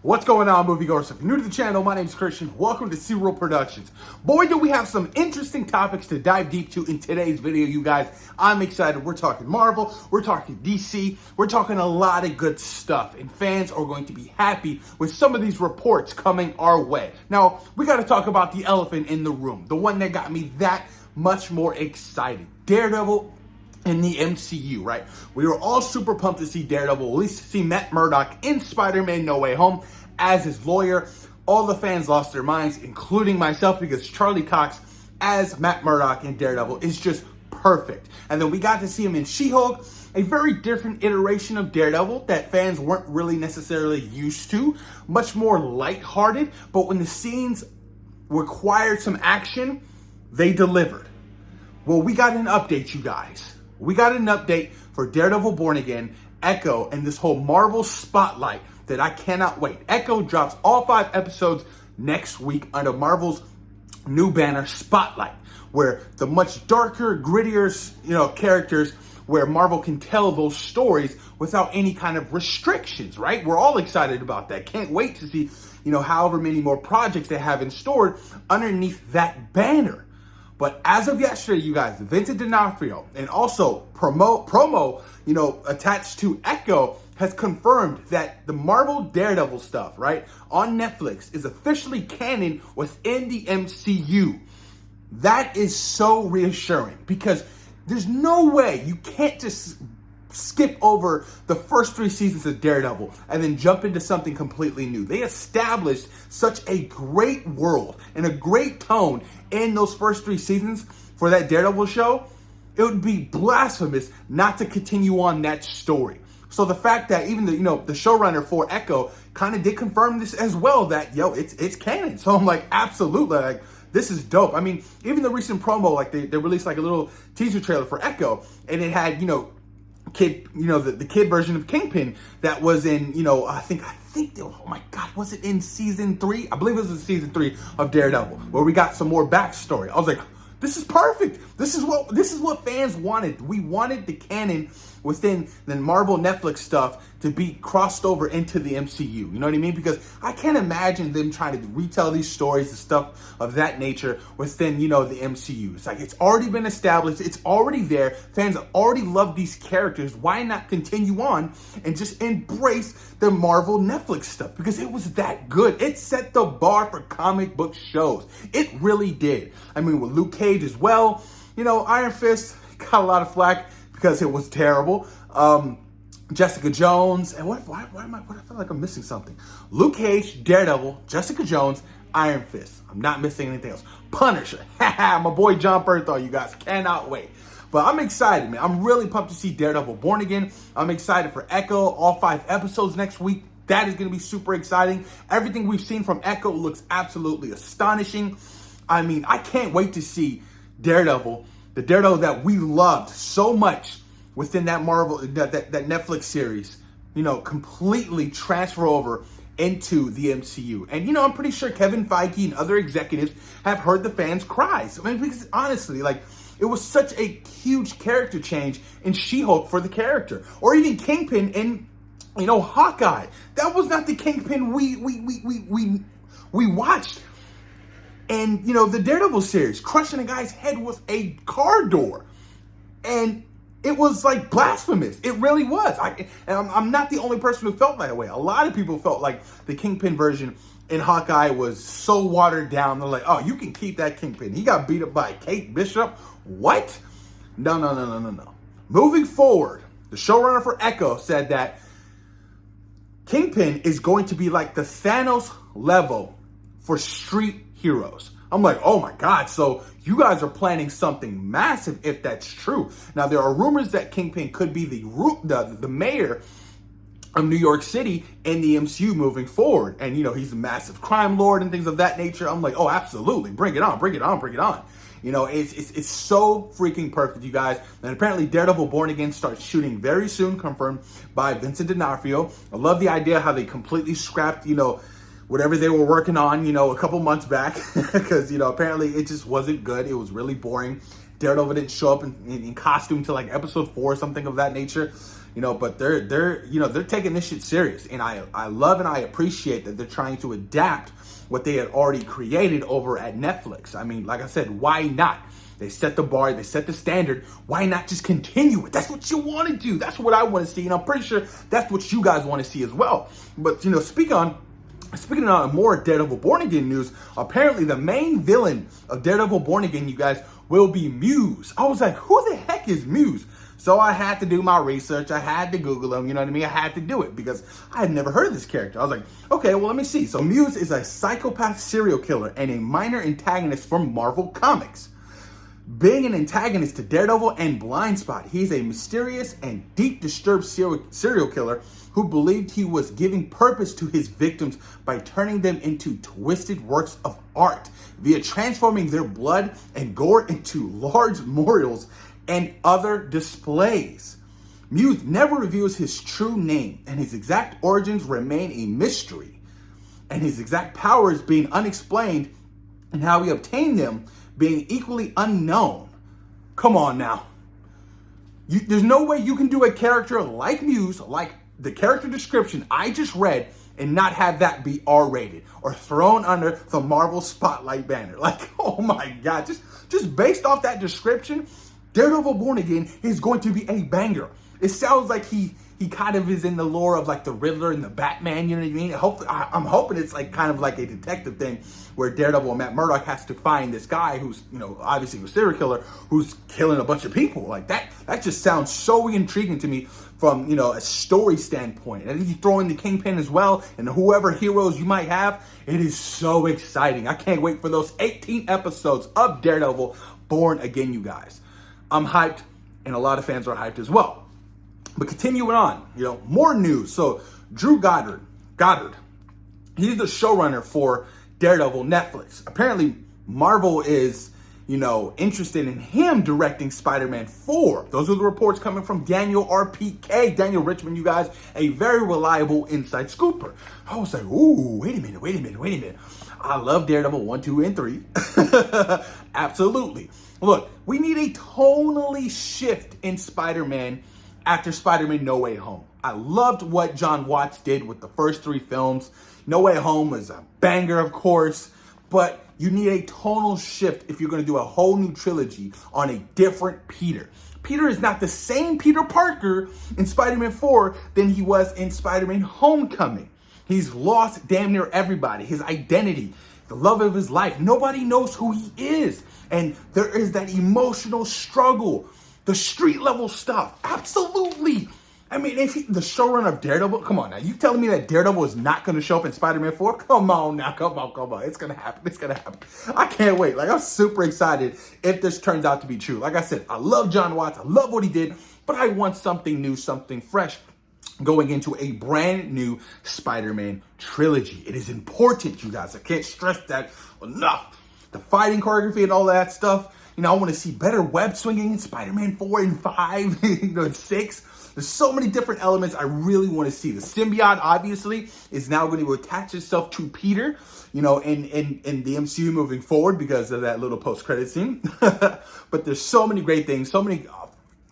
What's going on, moviegoers? If you're new to the channel, my name is Christian. Welcome to Serial Productions. Boy, do we have some interesting topics to dive deep to in today's video, you guys. I'm excited. We're talking Marvel, we're talking DC, we're talking a lot of good stuff, and fans are going to be happy with some of these reports coming our way. Now, we got to talk about the elephant in the room, the one that got me that much more excited. Daredevil in the MCU, right? We were all super pumped to see Daredevil, at least to see Matt Murdock in Spider-Man No Way Home as his lawyer. All the fans lost their minds, including myself, because Charlie Cox as Matt Murdock in Daredevil is just perfect. And then we got to see him in She-Hulk, a very different iteration of Daredevil that fans weren't really necessarily used to, much more lighthearted, but when the scenes required some action, they delivered. Well, we got an update, you guys. We got an update for Daredevil Born Again, Echo, and this whole Marvel spotlight that I cannot wait. Echo drops all 5 episodes next week under Marvel's new banner Spotlight, where the much darker, grittier, characters, where Marvel can tell those stories without any kind of restrictions, right? We're all excited about that. Can't wait to see, however many more projects they have in store underneath that banner. But as of yesterday, you guys, Vincent D'Onofrio and also promo, attached to Echo has confirmed that the Marvel Daredevil stuff, right, on Netflix is officially canon within the MCU. That is so reassuring because there's no way you can't just skip over the first 3 seasons of Daredevil and then jump into something completely new. They established such a great world and a great tone in those first 3 seasons for that Daredevil show. It would be blasphemous not to continue on that story. So the fact that even the showrunner for Echo kind of did confirm this as well, that it's canon. So I'm like, absolutely, like, this is dope. I mean, even the recent promo, like they released like a little teaser trailer for Echo, and it had the kid version of Kingpin that was in, I think, oh my God, was it in season 3? I believe it was in season 3 of Daredevil, where we got some more backstory. I was like, this is perfect. This is what fans wanted. We wanted the canon within the Marvel Netflix stuff to be crossed over into the MCU. You know what I mean? Because I can't imagine them trying to retell these stories and stuff of that nature within, the MCU. It's like, it's already been established. It's already there. Fans already love these characters. Why not continue on and just embrace the Marvel Netflix stuff? Because it was that good. It set the bar for comic book shows. It really did. I mean, with Luke Cage as well, Iron Fist got a lot of flack because it was terrible. Jessica Jones, and why I feel like I'm missing something. Luke Cage, Daredevil, Jessica Jones, Iron Fist. I'm not missing anything else. Punisher, my boy John Bernthal, you guys, cannot wait. But I'm excited, man. I'm really pumped to see Daredevil Born Again. I'm excited for Echo, all 5 episodes next week. That is going to be super exciting. Everything we've seen from Echo looks absolutely astonishing. I mean, I can't wait to see Daredevil, the Daredevil that we loved so much within that Marvel, that Netflix series, completely transfer over into the MCU. And, I'm pretty sure Kevin Feige and other executives have heard the fans' cries. I mean, because honestly, like, it was such a huge character change in She-Hulk for the character. Or even Kingpin in, Hawkeye. That was not the Kingpin we watched. And, the Daredevil series, crushing a guy's head with a car door. And it was like blasphemous. It really was. I'm not the only person who felt that way. A lot of people felt like the Kingpin version in Hawkeye was so watered down. They're like, oh, you can keep that Kingpin. He got beat up by Kate Bishop. What? No. Moving forward, the showrunner for Echo said that Kingpin is going to be like the Thanos level for street heroes. I'm like, oh my God, so you guys are planning something massive if that's true. Now, there are rumors that Kingpin could be the mayor of New York City in the MCU moving forward. And, he's a massive crime lord and things of that nature. I'm like, oh, absolutely. Bring it on. It's so freaking perfect, you guys. And apparently Daredevil Born Again starts shooting very soon, confirmed by Vincent D'Onofrio. I love the idea how they completely scrapped, whatever they were working on, a couple months back, because, apparently it just wasn't good. It was really boring. Daredevil didn't show up in costume till like episode 4 or something of that nature. But they're taking this shit serious, and I love and I appreciate that they're trying to adapt what they had already created over at Netflix. I mean, like I said, why not? They set the bar, they set the standard. Why not just continue it? That's what you want to do. That's what I want to see, and I'm pretty sure that's what you guys want to see as well. But speaking on more Daredevil Born Again news, apparently the main villain of Daredevil Born Again, you guys, will be Muse. I was like, who the heck is Muse? So I had to do my research. I had to Google him, you know what I mean? I had to do it because I had never heard of this character. I was like, okay, well, let me see. So Muse is a psychopath serial killer and a minor antagonist from Marvel Comics. Being an antagonist to Daredevil and Blind Spot, he's a mysterious and deep disturbed serial killer who believed he was giving purpose to his victims by turning them into twisted works of art via transforming their blood and gore into large memorials and other displays. Muse never reveals his true name, and his exact origins remain a mystery, and his exact powers being unexplained, and how he obtained them being equally unknown. Come on now. There's no way you can do a character like Muse, like the character description I just read, and not have that be R-rated or thrown under the Marvel Spotlight banner. Like, oh my God, just based off that description, Daredevil Born Again is going to be a banger. It sounds like he kind of is in the lore of like the Riddler and the Batman, you know what I mean? I'm hoping it's like kind of like a detective thing where Daredevil and Matt Murdock has to find this guy who's, obviously a serial killer who's killing a bunch of people. Like that just sounds so intriguing to me from, a story standpoint. And you throw in the Kingpin as well and whoever heroes you might have. It is so exciting. I can't wait for those 18 episodes of Daredevil Born Again, you guys. I'm hyped, and a lot of fans are hyped as well. But continuing on, more news. So Drew Goddard, he's the showrunner for Daredevil Netflix. Apparently, Marvel is, interested in him directing Spider-Man 4. Those are the reports coming from Daniel Daniel Richmond, you guys, a very reliable inside scooper. I was like, ooh, wait a minute. I love Daredevil 1, 2, and 3. Absolutely. Look, we need a tonally shift in Spider-Man after Spider-Man No Way Home. I loved what John Watts did with the first 3 films. No Way Home was a banger, of course, but you need a tonal shift if you're going to do a whole new trilogy on a different Peter. Peter is not the same Peter Parker in Spider-Man 4 than he was in Spider-Man Homecoming. He's lost damn near everybody, his identity, the love of his life. Nobody knows who he is. And there is that emotional struggle, the street level stuff. Absolutely. I mean, if the showrunner of Daredevil, come on now. You telling me that Daredevil is not going to show up in Spider-Man 4? Come on now. Come on. It's going to happen. I can't wait. Like, I'm super excited if this turns out to be true. Like I said, I love John Watts. I love what he did. But I want something new, something fresh going into a brand new Spider-Man trilogy. It is important, you guys. I can't stress that enough. The fighting choreography and all that stuff. I want to see better web swinging in Spider-Man 4 and 5, and 6. There's so many different elements I really want to see. The symbiote, obviously, is now going to attach itself to Peter, in the MCU moving forward because of that little post-credit scene. But there's so many great things, so many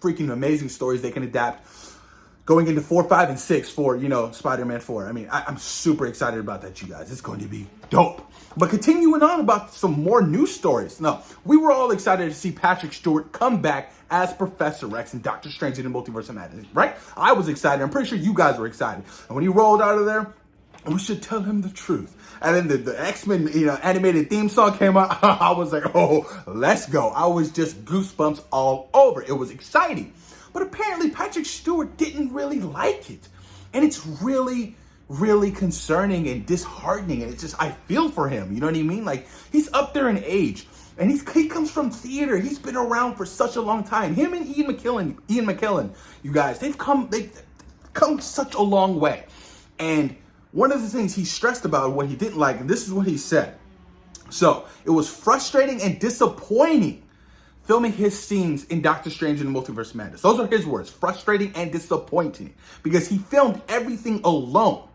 freaking amazing stories they can adapt going into 4, 5, and 6 for, Spider-Man 4. I mean, I'm super excited about that, you guys. It's going to be dope. But continuing on about some more news stories. Now, we were all excited to see Patrick Stewart come back as Professor X in Doctor Strange in the Multiverse of Madness, right? I was excited. I'm pretty sure you guys were excited. And when he rolled out of there, we should tell him the truth. And then the X-Men, animated theme song came out. I was like, oh, let's go. I was just goosebumps all over. It was exciting. But apparently Patrick Stewart didn't really like it. And it's really concerning and disheartening. And it's just, I feel for him. You know what I mean? Like, he's up there in age. And he comes from theater. He's been around for such a long time. Him and Ian McKellen, you guys, they've come such a long way. And one of the things he stressed about what he didn't like, and this is what he said. So, it was frustrating and disappointing filming his scenes in Doctor Strange in the Multiverse of Madness. Those are his words, frustrating and disappointing, because he filmed everything alone.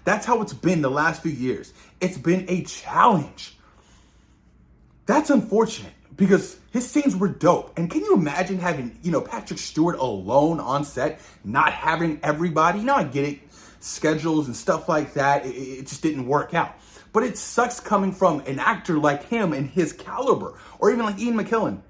That's how it's been the last few years. It's been a challenge. That's unfortunate because His scenes were dope. And can you imagine having, Patrick Stewart alone on set, not having everybody? I get it, schedules and stuff like that. It just didn't work out. But it sucks coming from an actor like him and his caliber, or even like Ian McKellen.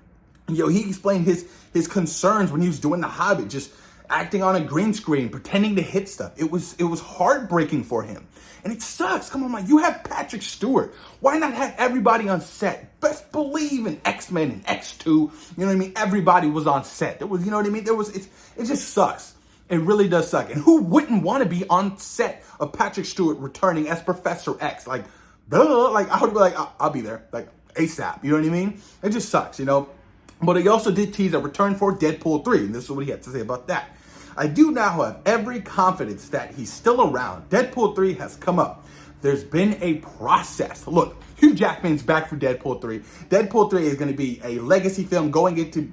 He explained his concerns when he was doing The Hobbit, just acting on a green screen, pretending to hit stuff. It was heartbreaking for him. And it sucks. Come on, man. You have Patrick Stewart. Why not have everybody on set? Best believe in X-Men and X2. You know what I mean? Everybody was on set. There was, you know what I mean? It just sucks. It really does suck. And who wouldn't want to be on set of Patrick Stewart returning as Professor X? Like, duh. Like, I would be like, I'll be there. Like, ASAP. You know what I mean? It just sucks, But he also did tease a return for Deadpool 3. And this is what he had to say about that. I do now have every confidence that he's still around. Deadpool 3 has come up. There's been a process. Look, Hugh Jackman's back for Deadpool 3. Deadpool 3 is going to be a legacy film going into,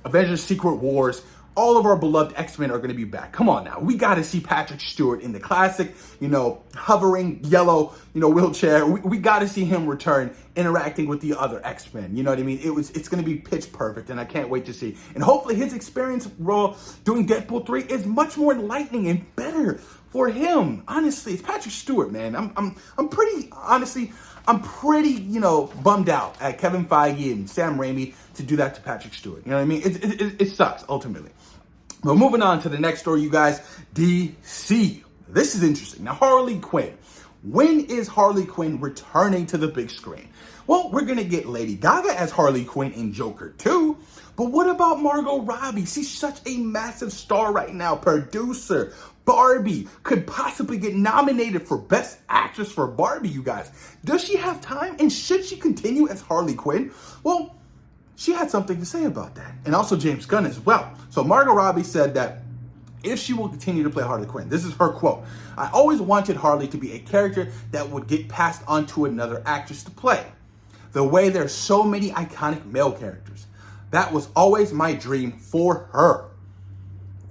Avengers Secret Wars. All of our beloved X-Men are going to be back. Come on now. We got to see Patrick Stewart in the classic, hovering yellow, wheelchair. We got to see him return interacting with the other X-Men. You know what I mean? It's going to be pitch perfect, and I can't wait to see. And hopefully his experience role doing Deadpool 3 is much more enlightening and better for him. Honestly, it's Patrick Stewart, man. I'm pretty bummed out at Kevin Feige and Sam Raimi to do that to Patrick Stewart. You know what I mean? It sucks, ultimately. But moving on to the next story, you guys, DC. This is interesting. Now, Harley Quinn. When is Harley Quinn returning to the big screen? Well, we're going to get Lady Gaga as Harley Quinn in Joker 2. But what about Margot Robbie? She's such a massive star right now, producer. Barbie could possibly get nominated for Best Actress for Barbie, you guys. Does she have time? And should she continue as Harley Quinn? Well, she had something to say about that. And also James Gunn as well. So Margot Robbie said that if she will continue to play Harley Quinn, this is her quote: "I always wanted Harley to be a character that would get passed on to another actress to play. The way there's so many iconic male characters. That was always my dream for her."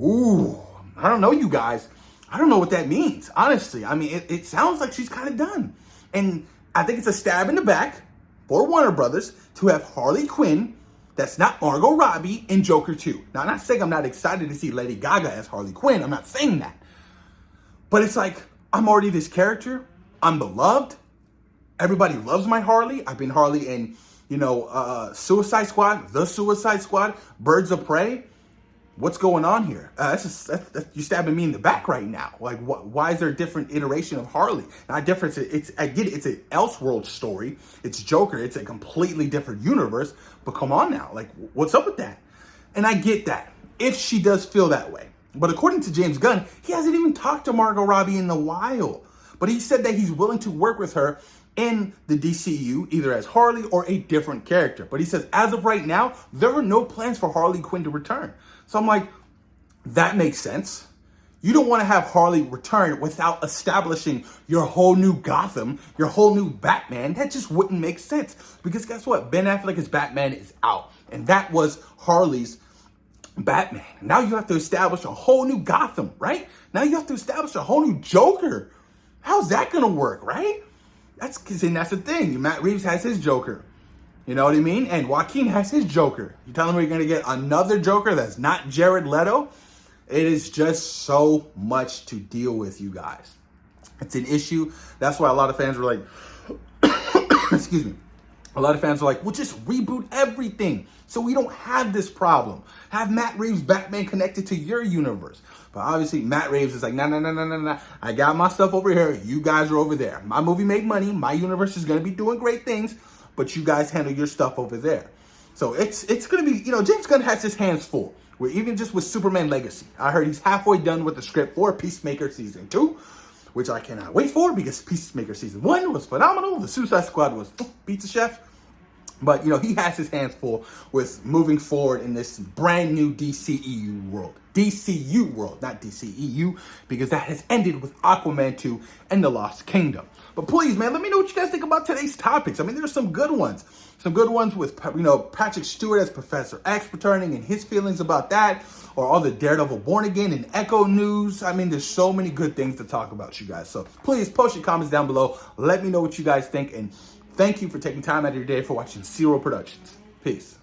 Ooh, I don't know, you guys. I don't know what that means, honestly. I mean, it sounds like she's kind of done. And I think it's a stab in the back for Warner Brothers to have Harley Quinn that's not Margot Robbie in Joker 2. Now, I'm not saying I'm not excited to see Lady Gaga as Harley Quinn. I'm not saying that. But it's like, I'm already this character. I'm beloved. Everybody loves my Harley. I've been Harley in, Suicide Squad, The Suicide Squad, Birds of Prey. What's going on here? You're stabbing me in the back right now. Like, why is there a different iteration of Harley? Not different. I get it. It's an Elseworld story. It's Joker. It's a completely different universe. But come on now. Like, what's up with that? And I get that, if she does feel that way. But according to James Gunn, he hasn't even talked to Margot Robbie in a while. But he said that he's willing to work with her in the DCU, either as Harley or a different character. But he says, as of right now, there are no plans for Harley Quinn to return. So I'm like, that makes sense. You don't want to have Harley return without establishing your whole new Gotham, your whole new Batman. That just wouldn't make sense. Because guess what? Ben Affleck's Batman is out. And that was Harley's Batman. Now you have to establish a whole new Gotham, right? Now you have to establish a whole new Joker. How's that going to work, right? That's the thing. Matt Reeves has his Joker. You know what I mean? And Joaquin has his Joker. You telling me we're going to get another Joker that's not Jared Leto? It is just so much to deal with, you guys. It's an issue. That's why a lot of fans were like, excuse me. A lot of fans are like, well, just reboot everything so we don't have this problem. Have Matt Reeves' Batman connected to your universe. But obviously, Matt Reeves is like, no. I got my stuff over here. You guys are over there. My movie made money. My universe is going to be doing great things. But you guys handle your stuff over there. So it's going to be, James Gunn has his hands full. We're even just with Superman Legacy. I heard he's halfway done with the script for Peacemaker Season 2, which I cannot wait for because Peacemaker Season 1 was phenomenal. The Suicide Squad was pizza chef. But, he has his hands full with moving forward in this brand new DCEU world. DCU world, not DCEU, because that has ended with Aquaman 2 and The Lost Kingdom. But please, man, let me know what you guys think about today's topics. I mean, there's some good ones. Some good ones with, Patrick Stewart as Professor X returning and his feelings about that. Or all the Daredevil Born Again and Echo news. I mean, there's so many good things to talk about, you guys. So please post your comments down below. Let me know what you guys think. And thank you for taking time out of your day for watching Zero Productions. Peace.